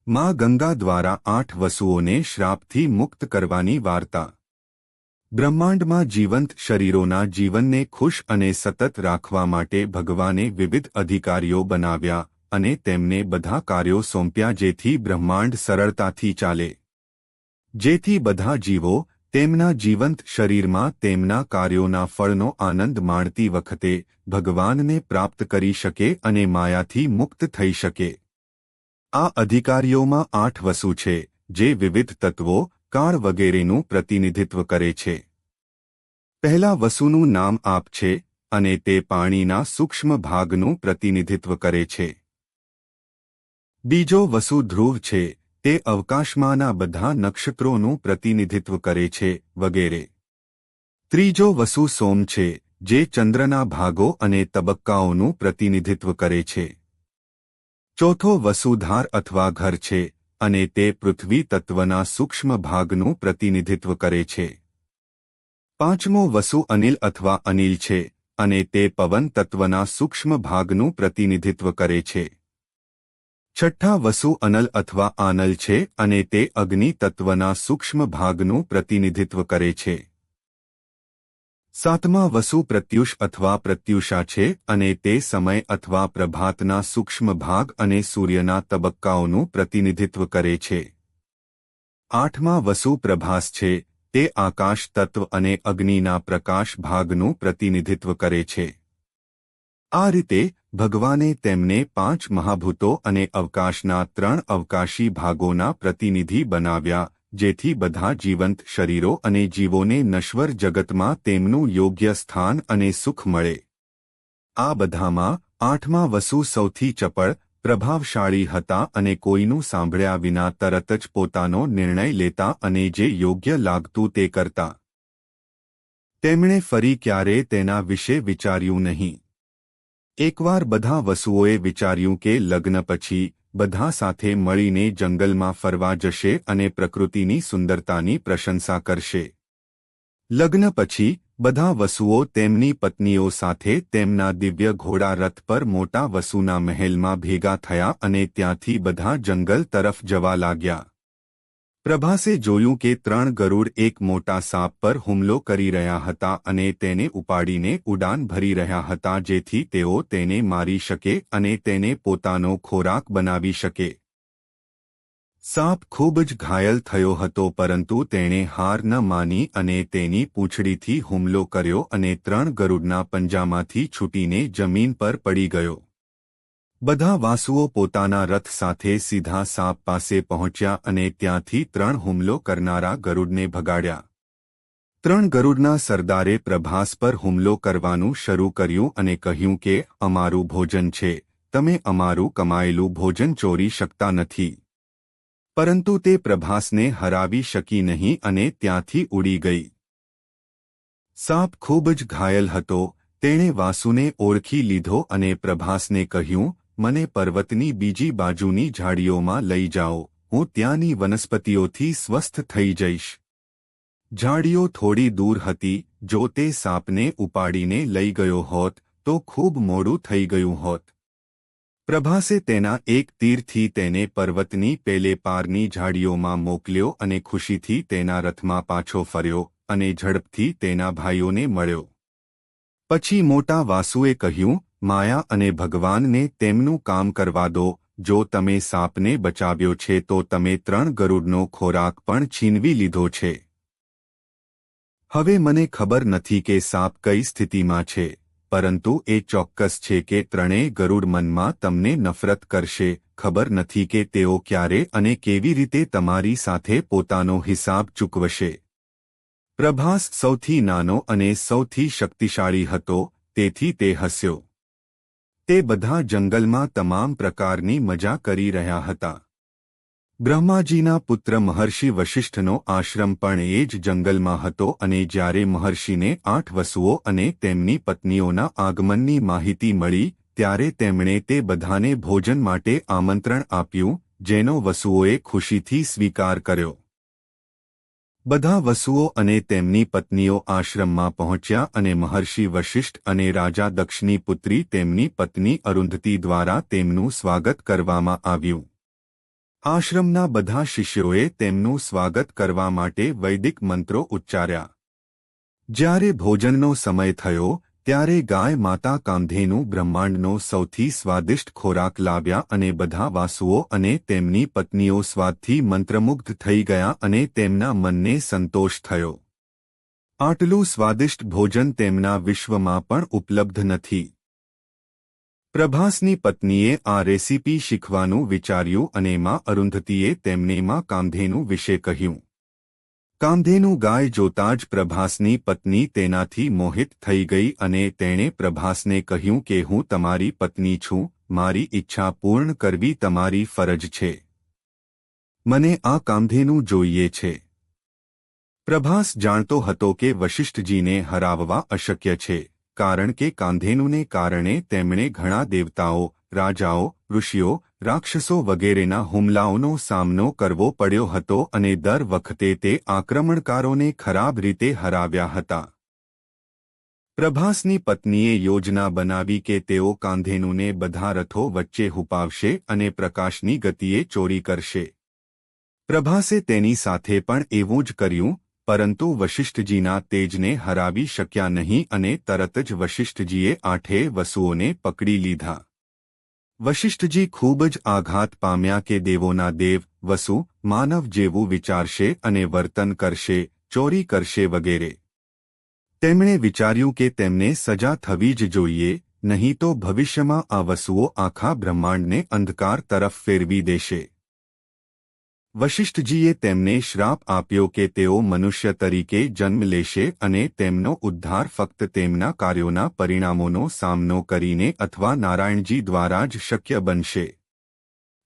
માં ગંગા દ્વારા 8 વસુઓને શ્રાપથી મુક્ત કરવાની વાર્તા। બ્રહ્માંડમાં જીવંત શરીરોના જીવનને ખુશ અને સતત રાખવા માટે ભગવાને વિવિધ અધિકારીઓ બનાવ્યા અને તેમને બધા કાર્યો સોંપ્યા જેથી બ્રહ્માંડ સરળતાથી ચાલે, જેથી બધા જીવો તેમના જીવંત શરીરમાં તેમના કાર્યોના ફળનો આનંદ માણતી વખતે ભગવાનને પ્રાપ્ત કરી શકે અને માયાથી મુક્ત થઈ શકે। આ અધિકારીઓમાં 8 વસુ છે જે વિવિધ તત્વો, કાળ વગેરેનું પ્રતિનિધિત્વ કરે છે। પહેલા વસુનું નામ આપ છે અને તે પાણીના સૂક્ષ્મ ભાગનું પ્રતિનિધિત્વ કરે છે। બીજો વસુ ધ્રુવ છે, તે અવકાશમાંના બધા નક્ષત્રોનું પ્રતિનિધિત્વ કરે છે વગેરે। ત્રીજો વસુ સોમ છે, જે ચંદ્રના ભાગો અને તબક્કાઓનું પ્રતિનિધિત્વ કરે છે। ચોથો વસુ ધાર અથવા ઘર છે અને તે પૃથ્વી તત્વના સૂક્ષ્મ ભાગનું પ્રતિનિધિત્વ કરે છે। પાંચમો વસુ અનિલ અથવા અનિલ છે અને તે પવન તત્વના સૂક્ષ્મ ભાગનું પ્રતિનિધિત્વ કરે છે। છઠ્ઠા વસુ અનલ અથવા આનલ છે અને તે અગ્નિ તત્વના સૂક્ષ્મ ભાગનું પ્રતિનિધિત્વ કરે છે। સાતમા વસુ પ્રત્યુષ અથવા પ્રત્યુષા છે અને તે સમય અથવા પ્રભાતના સૂક્ષ્મ ભાગ અને સૂર્યના તબક્કાઓનું પ્રતિનિધિત્વ કરે છે। આઠમા વસુ પ્રભાસ છે, તે આકાશ તત્વ અને અગ્નિના પ્રકાશ ભાગનું પ્રતિનિધિત્વ કરે છે। આ રીતે ભગવાને તેમને 5 મહાભૂતો અને અવકાશના 3 અવકાશી ભાગોના પ્રતિનિધિ બનાવ્યા, જેથી બધા જીવંત શરીરો અને જીવોને નશ્વર જગતમાં તેમનું યોગ્ય સ્થાન અને સુખ મળે। આ બધામાં 8મા વસુ સૌથી ચપળ, પ્રભાવશાળી હતા અને કોઈનું સાંભળ્યા વિના તરત જ પોતાનો નિર્ણય લેતા અને જે યોગ્ય લાગતું તે કરતા। તેમણે ફરી ક્યારે તેના વિશે વિચાર્યું નહીં। એકવાર બધા વસુઓએ વિચાર્યું કે લગ્ન પછી બધા સાથે મળીને જંગલમાં ફરવા જશે અને પ્રકૃતિની સુંદરતાની પ્રશંસા કરશે। લગ્ન પછી બધા વસુઓ તેમની પત્નીઓ સાથે તેમના દિવ્ય ઘોડા રથ પર મોટા વસુના મહેલમાં ભેગા થયા અને ત્યાંથી બધા જંગલ તરફ જવા લાગ્યા। પ્રભાસે જોયું કે 3 ગરુડ એક મોટા સાપ પર હુમલો કરી રહ્યા હતા અને તેને ઉપાડીને ઉડાન ભરી રહ્યા હતા જેથી તેઓ તેને મારી શકે અને તેને પોતાનો ખોરાક બનાવી શકે। સાપ ખૂબ જ ઘાયલ થયો હતો પરંતુ તેણે હાર ન માની અને તેની પૂંછડીથી હુમલો કર્યો અને 3 ગરુડના પંજામાંથી છૂટીને જમીન પર પડી ગયો। બધા વાસુઓ પોતાના રથ સાથે સીધા સાપ પાસે પહોંચ્યા અને ત્યાંથી 3 હુમલો કરનારા ગરુડને ભગાડ્યા। 3 ગરુડના સરદારે પ્રભાસ પર હુમલો કરવાનું શરૂ કર્યું અને કહ્યું કે અમારું ભોજન છે, તમે અમારું કમાયેલું ભોજન ચોરી શકતા નથી। પરંતુ તે પ્રભાસને હરાવી શકી નહીં અને ત્યાંથી ઉડી ગઈ। સાપ ખૂબ જ ઘાયલ હતો, તેણે વાસુને ઓળખી લીધો અને પ્રભાસને કહ્યું, મને પર્વતની બીજી બાજુની ઝાડીઓમાં લઈ જાઓ, હું ત્યાંની વનસ્પતિઓથી સ્વસ્થ થઈ જઈશ। ઝાડીઓ થોડી દૂર હતી, જો તે સાપને ઉપાડીને લઈ ગયો હોત તો ખૂબ મોડું થઈ ગયું હોત। પ્રભાસે તેના એક તીરથી તેને પર્વતની પેલે પારની ઝાડીઓમાં મોકલ્યો અને ખુશીથી તેના રથમાં પાછો ફર્યો અને ઝડપથી તેના ભાઈઓને મળ્યો। પછી મોટા વાસુએ કહ્યું, માયા અને ભગવાનને તેમનું કામ કરવા દો, જો તમે સાપને બચાવ્યો છે તો તમે 3 ગરુડનો ખોરાક પણ છીનવી લીધો છે। હવે મને ખબર નથી કે સાપ કઈ સ્થિતિમાં છે, પરંતુ એ ચોક્કસ છે કે 3 ગરુડ મનમાં તમને નફરત કરશે। ખબર નથી કે તેઓ ક્યારે અને કેવી રીતે તમારી સાથે પોતાનો હિસાબ ચૂકવશે। પ્રભાસ સૌથી નાનો અને સૌથી શક્તિશાળી હતો, તેથી તે હસ્યો। તે બધા જંગલમાં તમામ પ્રકારની મજા કરી રહ્યા હતા। બ્રહ્માજીના પુત્ર મહર્ષિ વશિષ્ઠનો આશ્રમ પણ એ જ જંગલમાં હતો અને જ્યારે મહર્ષિને 8 વસુઓ અને તેમની પત્નીઓના આગમનની માહિતી મળી ત્યારે તેમણે તે બધાને ભોજન માટે આમંત્રણ આપ્યું, જેનો વસુઓએ ખુશીથી સ્વીકાર કર્યો। બધા વસુઓ અને તેમની પત્નીઓ આશ્રમમાં પહોંચ્યા અને મહર્ષિ વશિષ્ઠ અને રાજા દક્ષની પુત્રી તેમની પત્ની અરુંધતી દ્વારા તેમનું સ્વાગત કરવામાં આવ્યું। આશ્રમના બધા શિષ્યોએ તેમનું સ્વાગત કરવા માટે વૈદિક મંત્રો ઉચ્ચાર્યા. જ્યારે ભોજનનો સમય થયો ત્યારે ગાય માતા કામધેનુ બ્રહ્માંડનો સૌથી સ્વાદિષ્ટ ખોરાક લાવ્યા અને બધા વાસુઓ અને તેમની પત્નીઓ સ્વાદથી મંત્રમુગ્ધ થઈ ગયા અને તેમના મનને સંતોષ થયો. આટલું સ્વાદિષ્ટ ભોજન તેમના વિશ્વમાં પણ ઉપલબ્ધ નથી. પ્રભાસની પત્નીએ આ રેસીપી શીખવાનું વિચાર્યું અને માં અરુંધતીએ તેમને માં કામધેનુ વિશે કહ્યું. કામધેનુ ગાય જોતા જ પ્રભાસની પત્ની તેનાથી મોહિત થઈ ગઈ અને તેણે પ્રભાસને કહ્યું કે હું તમારી પત્ની છું, મારી ઈચ્છા પૂર્ણ કરવી તમારી ફરજ છે. મને આ કામધેનુ જોઈએ છે. પ્રભાસ જાણતો હતો કે વશિષ્ઠજીને હરાવવા અશક્ય છે, કારણ કે કામધેનુને કારણે તેમણે ઘણા દેવતાઓ, રાજાઓ, ઋષિઓ, રાક્ષસો વગેરેના હુમલાઓનો સામનો કરવો પડ્યો હતો અને દર વખતે તે આક્રમણકારોને ખરાબ રીતે હરાવ્યા હતા. પ્રભાસની પત્નીએ યોજના બનાવી કે તેઓ કામધેનુને બધા રથો વચ્ચે હુપાવશે અને પ્રકાશની ગતિએ ચોરી કરશે. પ્રભાસે તેની સાથે પણ એવું જ કર્યું, પરંતુ વશિષ્ઠજીના તેજને હરાવી શક્યા નહીં અને તરત જ વશિષ્ઠજીએ 8 વસુઓને પકડી લીધા. વશિષ્ઠજી ખૂબ જ આઘાત પામ્યા કે દેવોના દેવ, વસુ, માનવ જેવું વિચારશે અને વર્તન કરશે, ચોરી કરશે વગેરે. તેમણે વિચાર્યું કે તેમને સજા થવી જ જોઈએ, નહીં તો ભવિષ્યમાં આ વસુઓ આખા બ્રહ્માંડને અંધકાર તરફ ફેરવી દેશે. વશિષ્ઠજીએ તેમને શ્રાપ આપ્યો કે તેઓ મનુષ્ય તરીકે જન્મ લેશે અને તેમનો ઉદ્ધાર ફક્ત તેમના કાર્યોના પરિણામોનો સામનો કરીને અથવા નારાયણજી દ્વારા જ શક્ય બનશે.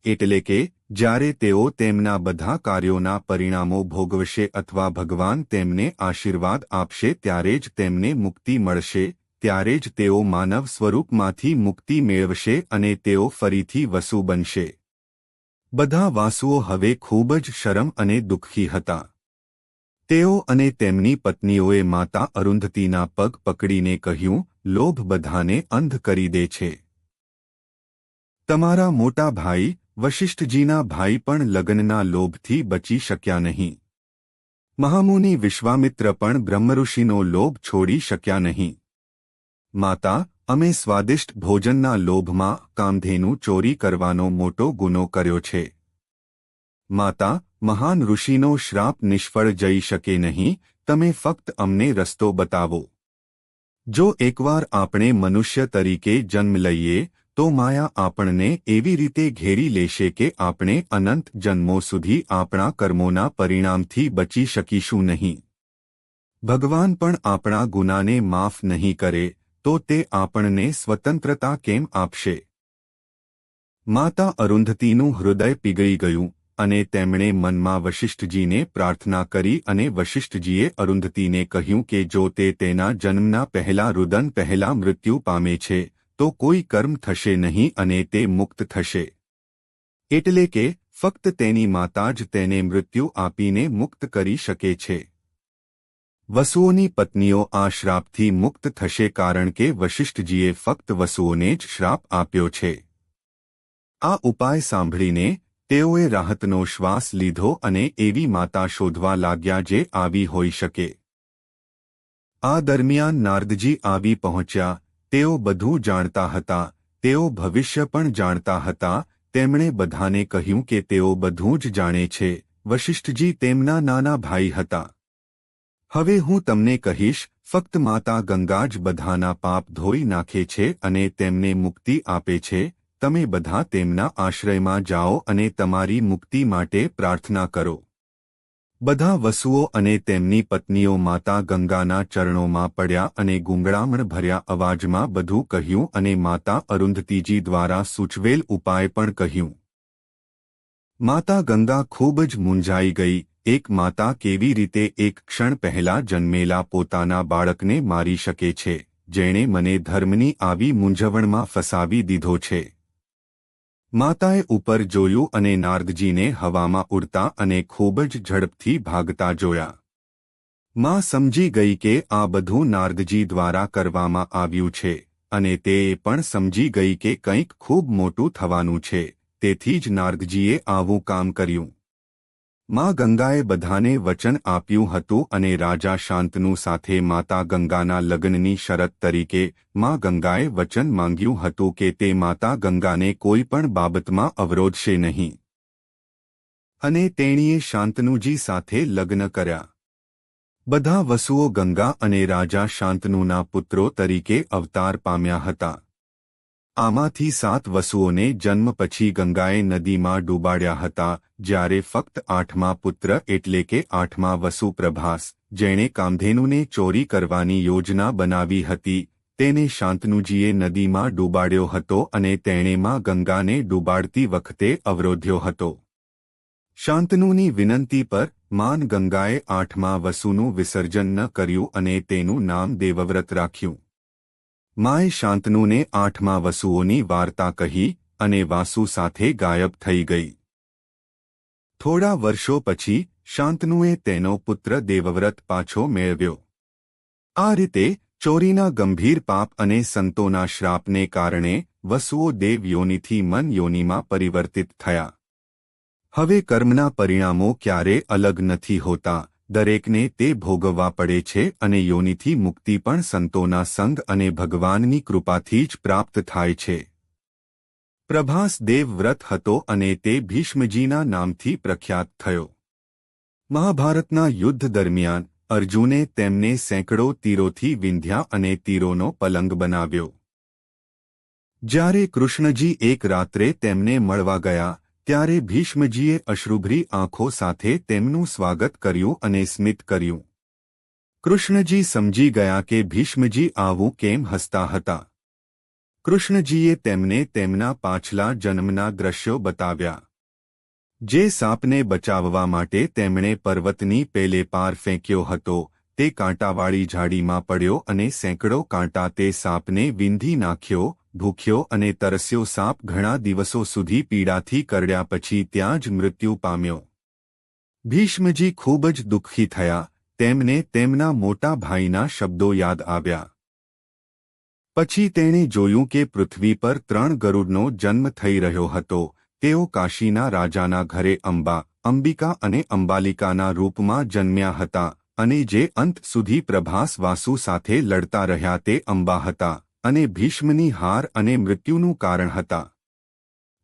એટલે કે જ્યારે તેઓ તેમના બધા કાર્યોના પરિણામો ભોગવશે અથવા ભગવાન તેમને આશીર્વાદ આપશે ત્યારે જ તેમને મુક્તિ મળશે, ત્યારે જ તેઓ માનવ સ્વરૂપમાંથી મુક્તિ મેળવશે અને તેઓ ફરીથી વસુ બનશે. બધા વાસુઓ હવે ખૂબ જ શરમ અને દુઃખી હતા. તેઓ અને તેમની પત્નીઓએ માતા અરુંધતીના પગ પકડીને કહ્યું, લોભ બધાને અંધ કરી દે છે. તમારા મોટા ભાઈ વશિષ્ઠજીના ભાઈ પણ લગ્નના લોભથી બચી શક્યા નહીં. મહામુનિ વિશ્વામિત્ર પણ બ્રહ્મઋષિનો લોભ છોડી શક્યા નહીં. માતા, અમે સ્વાદિષ્ટ ભોજનના લોભમાં કામધેનુ ચોરી કરવાનો મોટો ગુનો કર્યો છે. માતા, મહાન ઋષિનો શ્રાપ નિષ્ફળ જઈ શકે નહીં, તમે ફક્ત અમને રસ્તો બતાવો. જો એકવાર આપણે મનુષ્ય તરીકે જન્મ લઈએ તો માયા આપણને એવી રીતે ઘેરી લેશે કે આપણે અનંત જન્મો સુધી આપણા કર્મોના પરિણામથી બચી શકીશું નહીં. ભગવાન પણ આપણા ગુનાને માફ નહીં કરે તો તે આપણને સ્વતંત્રતા કેમ આપશે? માતા અરુંધતીનું હૃદય પીગળી ગયું અને તેમણે મનમાં વશિષ્ઠજીને પ્રાર્થના કરી અને વશિષ્ઠજીએ અરુંધતીને કહ્યું કે જો તે તેના જન્મના પહેલા રુદન પહેલા મૃત્યુ પામે છે તો કોઈ કર્મ થશે નહીં અને તે મુક્ત થશે. એટલે કે ફક્ત તેની માતા જ તેને મૃત્યુ આપીને મુક્ત કરી શકે છે. વસુઓની પત્નીઓ આ શ્રાપથી મુક્ત થશે કારણ કે વશિષ્ઠજીએ ફક્ત વસુઓને જ શ્રાપ આપ્યો છે. આ ઉપાય સાંભળીને તેઓએ રાહતનો શ્વાસ લીધો અને એવી માતા શોધવા લાગ્યા જે આવી હોઈ શકે. આ દરમિયાન નારદજી આવી પહોંચ્યા. તેઓ બધું જાણતા હતા, તેઓ ભવિષ્ય પણ જાણતા હતા. તેમણે બધાને કહ્યું કે તેઓ બધું જ જાણે છે. વશિષ્ઠજી તેમના નાના ભાઈ હતા. હવે હું તમને કહીશ, ફક્ત માતા ગંગા જ બધાના પાપ ધોઈ નાખે છે અને તેમને મુક્તિ આપે છે. તમે બધા તેમના આશ્રયમાં જાઓ અને તમારી મુક્તિ માટે પ્રાર્થના કરો. બધા વસુઓ અને તેમની પત્નીઓ માતા ગંગાના ચરણોમાં પડ્યા અને ગુંગળામણ ભર્યા અવાજમાં બધું કહ્યું અને માતા અરુંધતીજી દ્વારા સૂચવેલ ઉપાય પણ કહ્યું. માતા ગંગા ખૂબ જ મૂંઝાઈ ગઈ. એક માતા કેવી રીતે એક ક્ષણ પહેલા જન્મેલા પોતાના બાળકને મારી શકે છે, જેણે મને ધર્મની આવી મૂંઝવણમાં ફસાવી દીધો છે? માતાએ ઉપર જોયું અને નારદજીને હવામાં ઉડતા અને ખૂબ જ ઝડપથી ભાગતા જોયા. માં સમજી ગઈ કે આ બધું નારદજી દ્વારા કરવામાં આવ્યું છે અને તે પણ સમજી ગઈ કે કંઈક ખૂબ મોટું થવાનું છે. તેથી જ નારદજીએ આવું કામ કર્યું. માં ગંગાએ બધાને વચન આપ્યું હતું અને રાજા શાંતનુ સાથે માતા ગંગાના લગ્નની શરત તરીકે માં ગંગાએ વચન માંગ્યું હતું કે તે માતા ગંગાને કોઈ પણ બાબતમાં અવરોધશે નહીં. અને તેણીએ શાંતનુજી સાથે લગ્ન કર્યા. બધા વસુઓ ગંગા અને રાજા શાંતનુના પુત્રો તરીકે અવતાર પામ્યા હતા. આમાંથી 7 વસુઓને જન્મ પછી ગંગાએ નદીમાં ડૂબાડ્યા હતા, જ્યારે ફક્ત 8મા પુત્ર એટલે કે 8મા વસુ પ્રભાસ, જેણે કામધેનુને ચોરી કરવાની યોજના બનાવી હતી, તેને શાંતનુજીએ નદીમાં ડૂબાડ્યો હતો અને તેણે માં ગંગાને ડૂબાડતી વખતે અવરોધ્યો હતો. શાંતનુની વિનંતી પર માં ગંગાએ 8મા વસુનું વિસર્જન ન કર્યું અને તેનું નામ દેવવ્રત રાખ્યું. માએ શાંતનુને 8મા વસુઓની વાર્તા કહી અને વાસુ સાથે ગાયબ થઈ ગઈ. થોડા વર્ષો પછી શાંતનુએ તેનો પુત્ર દેવવ્રત પાછો મેળવ્યો. આ રીતે ચોરીના ગંભીર પાપ અને સંતોના શ્રાપને કારણે વસુઓ દેવ યોનિથી મન યોનિમાં પરિવર્તિત થયા. હવે કર્મના પરિણામો ક્યારે અલગ નથી હોતા, દરેકને તે ભોગવવા પડે છે અને યોનિથી મુક્તિ પણ સંતોના સંગ અને ભગવાનની કૃપાથી જ પ્રાપ્ત થાય છે. પ્રભાસ દેવવ્રત હતો અને તે ભીષ્મજીના નામથી પ્રખ્યાત થયો. મહાભારતના યુદ્ધ દરમિયાન અર્જુને તેમને સેંકડો તીરોથી વિંધ્યા અને તીરોનો પલંગ બનાવ્યો. જ્યારે કૃષ્ણજી એક રાત્રે તેમને મળવા ગયા, ત્યારે ભીષ્મજીએ અશ્રુભરી આંખો સાથે તેમનું સ્વાગત કર્યું અને સ્મિત કર્યું. કૃષ્ણજી સમજી ગયા કે ભીષ્મજી આવું કેમ હસતા હતા. કૃષ્ણજીએ તેમને તેમના પાછલા જન્મના દ્રશ્યો બતાવ્યા. જે સાપને બચાવવા માટે તેમણે પર્વતની પેલે પાર ફેંક્યો હતો, તે કાંટાવાળી ઝાડીમાં પડ્યો અને સેંકડો કાંટા તે સાપને વીંધી નાખ્યો. ભૂખ્યો અને તરસ્યો સાપ ઘણા દિવસો સુધી પીડાથી કરડ્યા પછી ત્યાં જ મૃત્યુ પામ્યો. ભીષ્મજી ખૂબ જ દુઃખી થયા. તેમને તેમના મોટા ભાઈના શબ્દો યાદ આવ્યા. પછી તેણે જોયું કે પૃથ્વી પર 3 ગરુડનો જન્મ થઈ રહ્યો હતો. તેઓ કાશીના રાજાના ઘરે અંબા, અંબિકા અને અંબાલિકાના રૂપમાં જન્મ્યા હતા અને જે અંત સુધી પ્રભાસ વાસુ સાથે લડતા રહ્યા તે અંબા હતા અને ભીષ્મની હાર અને મૃત્યુનું કારણ હતા.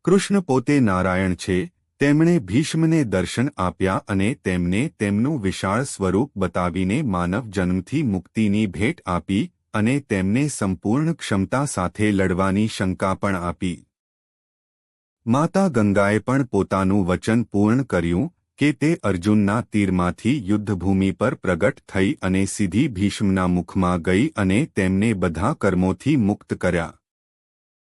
કૃષ્ણ પોતે નારાયણ છે. તેમણે ભીષ્મને દર્શન આપ્યા અને તેમને તેમનું વિશાળ સ્વરૂપ બતાવીને માનવ જન્મથી મુક્તિની ભેટ આપી અને તેમને સંપૂર્ણ ક્ષમતા સાથે લડવાની શંકા પણ આપી. માતા ગંગાએ પણ પોતાનું વચન પૂર્ણ કર્યું કે તે અર્જુનના તીરમાંથી યુદ્ધભૂમિ પર પ્રગટ થઈ અને સીધી ભીષ્મના મુખમાં ગઈ અને તેમને બધા કર્મોથી મુક્ત કર્યા.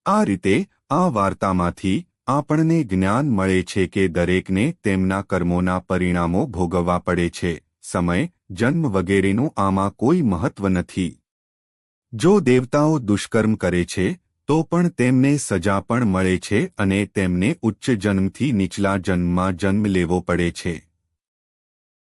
આ રીતે આ વાર્તામાંથી આપણને જ્ઞાન મળે છે કે દરેકને તેમના કર્મોના પરિણામો ભોગવવા પડે છે. સમય, જન્મ વગેરેનું આમાં કોઈ મહત્વ નથી. જો દેવતાઓ દુષ્કર્મ કરે છે તો પણ તેમને સજા પણ મળે છે અને તેમને ઉચ્ચ જન્મથી નીચલા જન્મમાં જન્મ લેવો પડે છે.